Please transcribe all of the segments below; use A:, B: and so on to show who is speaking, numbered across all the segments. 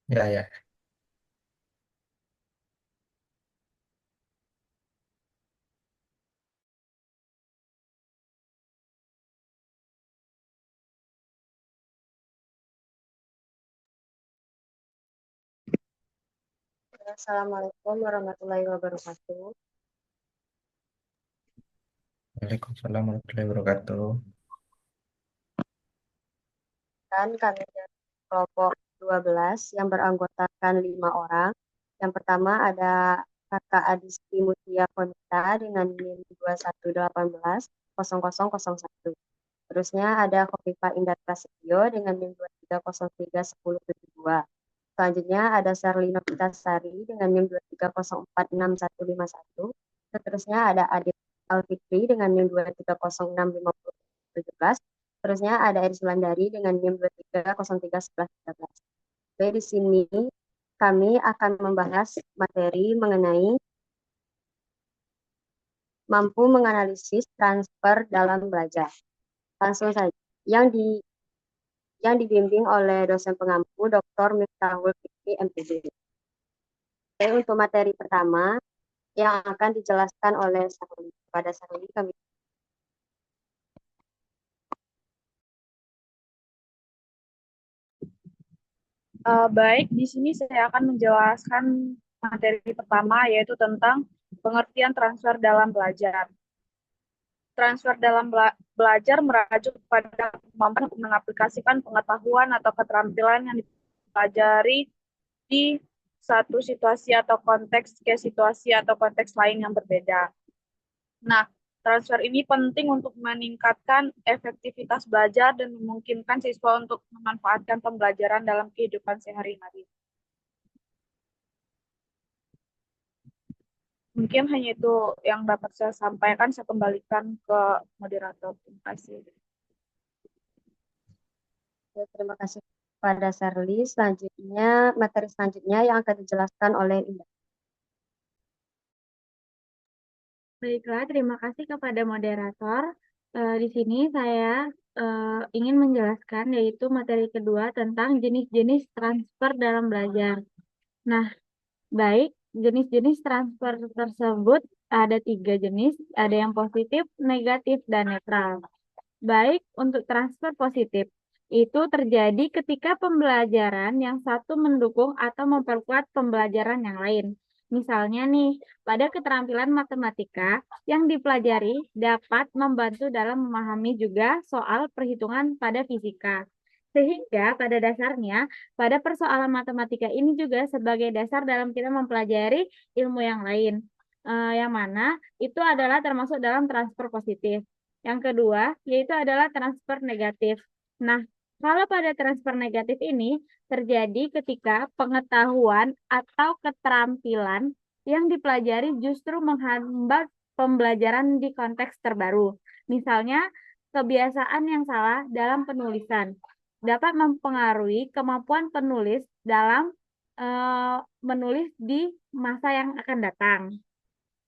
A: Ya, ya.
B: Assalamualaikum warahmatullahi wabarakatuh.
A: Waalaikumsalam warahmatullahi wabarakatuh.
B: Dan kami dari kelompok 12 yang beranggotakan 5 orang. Yang pertama ada Kakak Adisti Mutia Konita dengan NIM 21180001. Terusnya ada Khofifah Indar Prasetyo dengan NIM 23031072. Selanjutnya ada Sarlina Pitasari dengan NIM 23046151. Seterusnya ada Adit Alfikri dengan NIM 23065017. Terusnya ada Eris Wulandari dengan NIM 23031113. Oke, di sini kami akan membahas materi mengenai mampu menganalisis transfer dalam belajar. Langsung saja. Yang di yang dibimbing oleh dosen pengampu Dr. Miftahul Fikri MPD. Oke, untuk materi pertama yang akan dijelaskan oleh Saruli. Pada Saruli kami.
C: Baik, di sini saya akan menjelaskan materi pertama, yaitu tentang pengertian transfer dalam belajar. Transfer dalam belajar merujuk pada kemampuan mengaplikasikan pengetahuan atau keterampilan yang dipelajari di satu situasi atau konteks ke situasi atau konteks lain yang berbeda. Nah, transfer ini penting untuk meningkatkan efektivitas belajar dan memungkinkan siswa untuk memanfaatkan pembelajaran dalam kehidupan sehari-hari. Mungkin hanya itu yang dapat saya sampaikan. Saya kembalikan ke moderator. Terima kasih.
B: Terima kasih pada Saruli. Selanjutnya, materi selanjutnya yang akan dijelaskan oleh Indah.
D: Baiklah, terima kasih kepada moderator. Di sini saya ingin menjelaskan yaitu materi kedua tentang jenis-jenis transfer dalam belajar. Nah, baik, jenis-jenis transfer tersebut ada 3 jenis, ada yang positif, negatif, dan netral. Baik, untuk transfer positif, itu terjadi ketika pembelajaran yang satu mendukung atau memperkuat pembelajaran yang lain. Misalnya nih, pada keterampilan matematika yang dipelajari dapat membantu dalam memahami juga soal perhitungan pada fisika. Sehingga pada dasarnya, pada persoalan matematika ini juga sebagai dasar dalam kita mempelajari ilmu yang lain. Yang mana itu adalah termasuk dalam transfer positif. Yang kedua, yaitu adalah transfer negatif. Nah, kalau pada transfer negatif ini terjadi ketika pengetahuan atau keterampilan yang dipelajari justru menghambat pembelajaran di konteks terbaru. Misalnya, kebiasaan yang salah dalam penulisan dapat mempengaruhi kemampuan penulis dalam menulis di masa yang akan datang.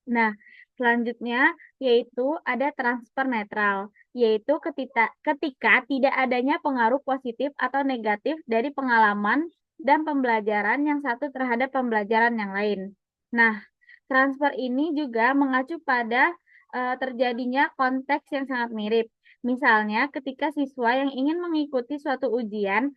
D: Nah, selanjutnya yaitu ada transfer netral, yaitu ketika tidak adanya pengaruh positif atau negatif dari pengalaman dan pembelajaran yang satu terhadap pembelajaran yang lain. Nah, transfer ini juga mengacu pada terjadinya konteks yang sangat mirip. Misalnya, ketika siswa yang ingin mengikuti suatu ujian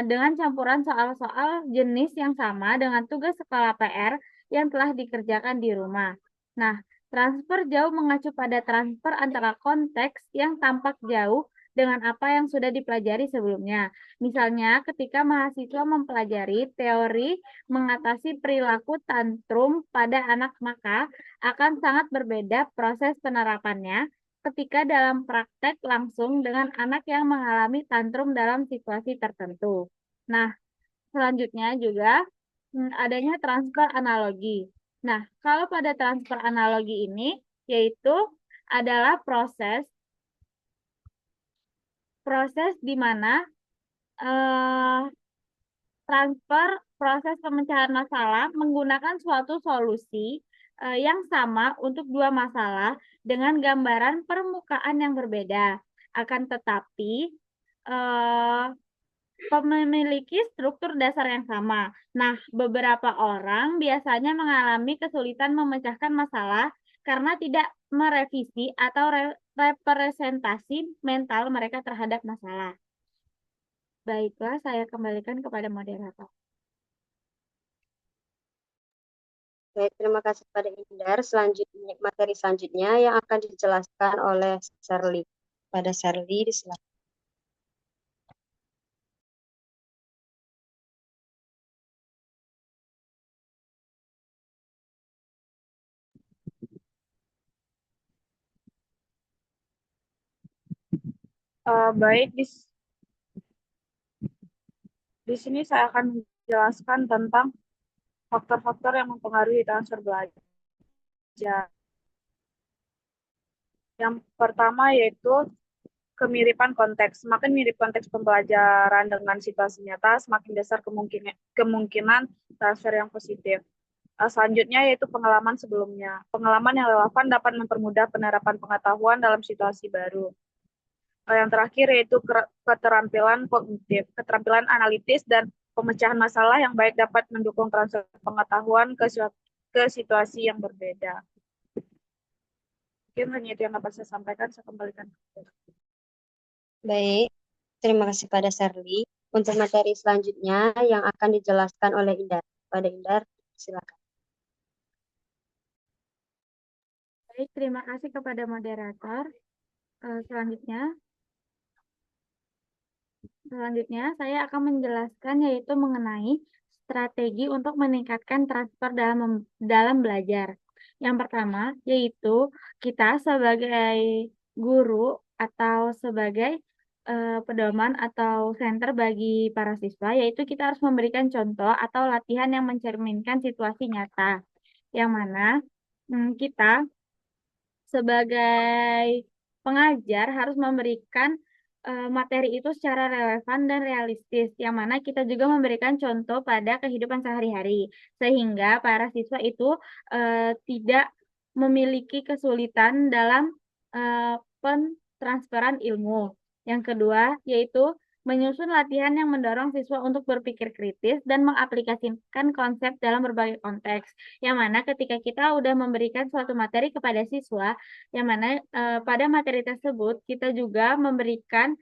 D: dengan campuran soal-soal jenis yang sama dengan tugas skala PR yang telah dikerjakan di rumah. Nah, transfer jauh mengacu pada transfer antara konteks yang tampak jauh dengan apa yang sudah dipelajari sebelumnya. Misalnya, ketika mahasiswa mempelajari teori mengatasi perilaku tantrum pada anak, maka akan sangat berbeda proses penerapannya ketika dalam praktek langsung dengan anak yang mengalami tantrum dalam situasi tertentu. Nah, selanjutnya juga adanya transfer analogi. Nah, kalau pada transfer analogi ini, yaitu adalah proses di mana eh, transfer proses pemecahan masalah menggunakan suatu solusi yang sama untuk dua masalah dengan gambaran permukaan yang berbeda. Akan tetapi, eh, memiliki struktur dasar yang sama. Nah, beberapa orang biasanya mengalami kesulitan memecahkan masalah karena tidak merevisi atau representasi mental mereka terhadap masalah. Baiklah, saya kembalikan kepada moderator.
B: Baik, terima kasih pada Indar. Selanjutnya, materi selanjutnya yang akan dijelaskan oleh Shirley. Pada Shirley, disilakan.
C: Baik, di sini saya akan menjelaskan tentang faktor-faktor yang mempengaruhi transfer belajar. Yang pertama yaitu kemiripan konteks. Semakin mirip konteks pembelajaran dengan situasi nyata, semakin besar kemungkinan transfer yang positif. Selanjutnya yaitu pengalaman sebelumnya. Pengalaman yang relevan dapat mempermudah penerapan pengetahuan dalam situasi baru. Yang terakhir yaitu keterampilan kognitif. Keterampilan analitis dan pemecahan masalah yang baik dapat mendukung transfer pengetahuan ke situasi yang berbeda. Mungkin hanya itu yang dapat saya sampaikan. Saya kembalikan.
B: Baik, terima kasih pada Shirley. Untuk materi selanjutnya yang akan dijelaskan oleh Indar. Pada Indar, silakan.
D: Baik, terima kasih kepada moderator. Selanjutnya, saya akan menjelaskan yaitu mengenai strategi untuk meningkatkan transfer dalam belajar. Yang pertama, yaitu kita sebagai guru atau sebagai pedoman atau center bagi para siswa, yaitu kita harus memberikan contoh atau latihan yang mencerminkan situasi nyata, yang mana kita sebagai pengajar harus memberikan materi itu secara relevan dan realistis, yang mana kita juga memberikan contoh pada kehidupan sehari-hari, sehingga para siswa itu tidak memiliki kesulitan dalam pentransferan ilmu. Yang kedua, yaitu menyusun latihan yang mendorong siswa untuk berpikir kritis dan mengaplikasikan konsep dalam berbagai konteks. Yang mana ketika kita udah memberikan suatu materi kepada siswa, yang mana pada materi tersebut kita juga memberikan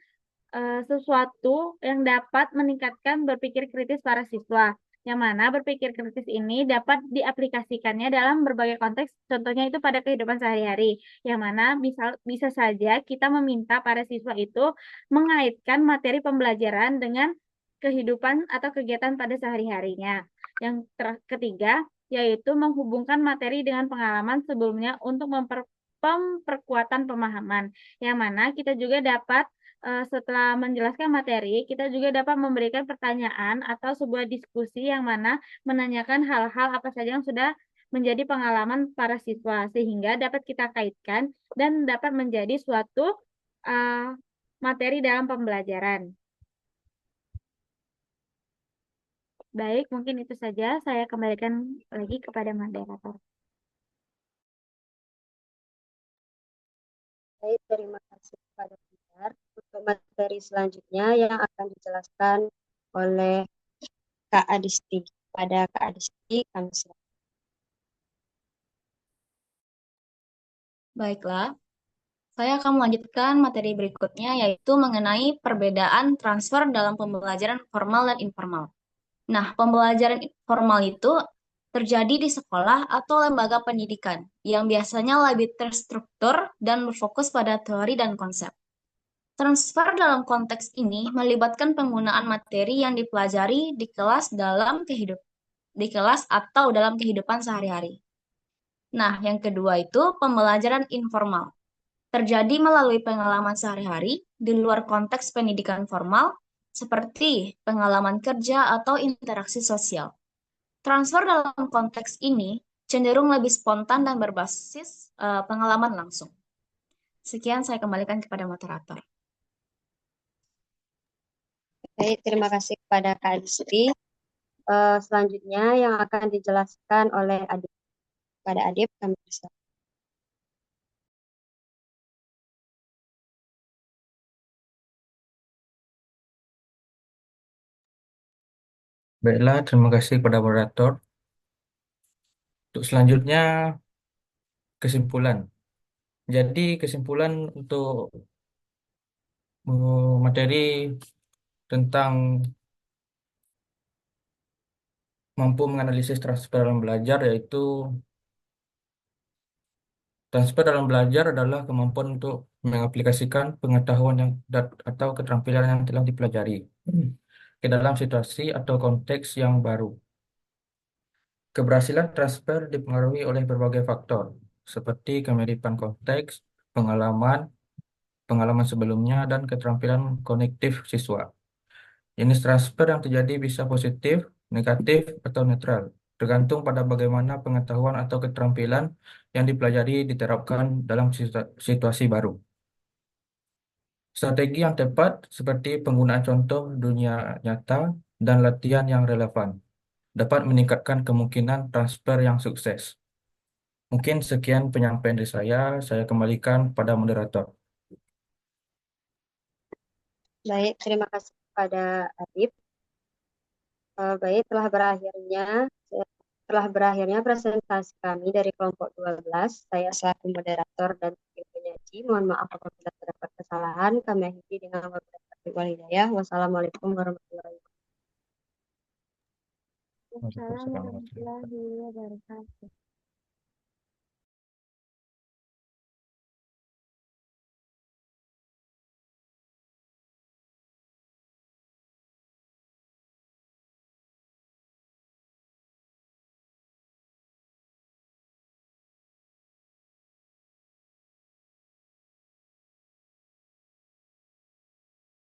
D: sesuatu yang dapat meningkatkan berpikir kritis para siswa. Yang mana berpikir kritis ini dapat diaplikasikannya dalam berbagai konteks, contohnya itu pada kehidupan sehari-hari. Yang mana bisa saja kita meminta para siswa itu mengaitkan materi pembelajaran dengan kehidupan atau kegiatan pada sehari-harinya. Yang ketiga, yaitu menghubungkan materi dengan pengalaman sebelumnya untuk memperkuatan pemahaman. Yang mana kita juga dapat setelah menjelaskan materi, kita juga dapat memberikan pertanyaan atau sebuah diskusi yang mana menanyakan hal-hal apa saja yang sudah menjadi pengalaman para siswa, sehingga dapat kita kaitkan dan dapat menjadi suatu materi dalam pembelajaran. Baik, mungkin itu saja. Saya kembalikan lagi kepada moderator.
B: Baik, terima kasih kepada Indar. Untuk materi selanjutnya yang akan dijelaskan oleh Kak Adisti. Pada Kak Adisti, kami silakan.
E: Baiklah, saya akan melanjutkan materi berikutnya yaitu mengenai perbedaan transfer dalam pembelajaran formal dan informal. Nah, pembelajaran formal itu terjadi di sekolah atau lembaga pendidikan yang biasanya lebih terstruktur dan berfokus pada teori dan konsep. Transfer dalam konteks ini melibatkan penggunaan materi yang dipelajari di kelas atau dalam kehidupan sehari-hari. Nah, yang kedua itu pembelajaran informal. Terjadi melalui pengalaman sehari-hari di luar konteks pendidikan formal, seperti pengalaman kerja atau interaksi sosial. Transfer dalam konteks ini cenderung lebih spontan dan berbasis pengalaman langsung. Sekian saya kembalikan kepada moderator.
B: Baik, terima kasih kepada Kak Adisti. Selanjutnya yang akan dijelaskan oleh Adip. Pada Adip, kami persilakan.
A: Baiklah, terima kasih kepada moderator. Untuk selanjutnya, kesimpulan. Jadi, kesimpulan untuk materi tentang mampu menganalisis transfer dalam belajar, yaitu transfer dalam belajar adalah kemampuan untuk mengaplikasikan pengetahuan atau keterampilan yang telah dipelajari ke dalam situasi atau konteks yang baru. Keberhasilan transfer dipengaruhi oleh berbagai faktor, seperti kemiripan konteks, pengalaman, pengalaman sebelumnya, dan keterampilan kognitif siswa. Jenis transfer yang terjadi bisa positif, negatif, atau netral, tergantung pada bagaimana pengetahuan atau keterampilan yang dipelajari diterapkan dalam situasi baru. Strategi yang tepat seperti penggunaan contoh dunia nyata dan latihan yang relevan dapat meningkatkan kemungkinan transfer yang sukses. Mungkin sekian penyampaian dari saya kembalikan pada moderator.
B: Baik, terima kasih kepada Arif. Baik, telah berakhirnya presentasi kami dari kelompok 12. Saya selaku moderator dan wakil penyaji. Mohon maaf apabila terdapat kesalahan. Kami akhiri dengan wabillahi wal hidayah. Wassalamualaikum warahmatullahi wabarakatuh.
D: Waalaikumsalam warahmatullahi wabarakatuh.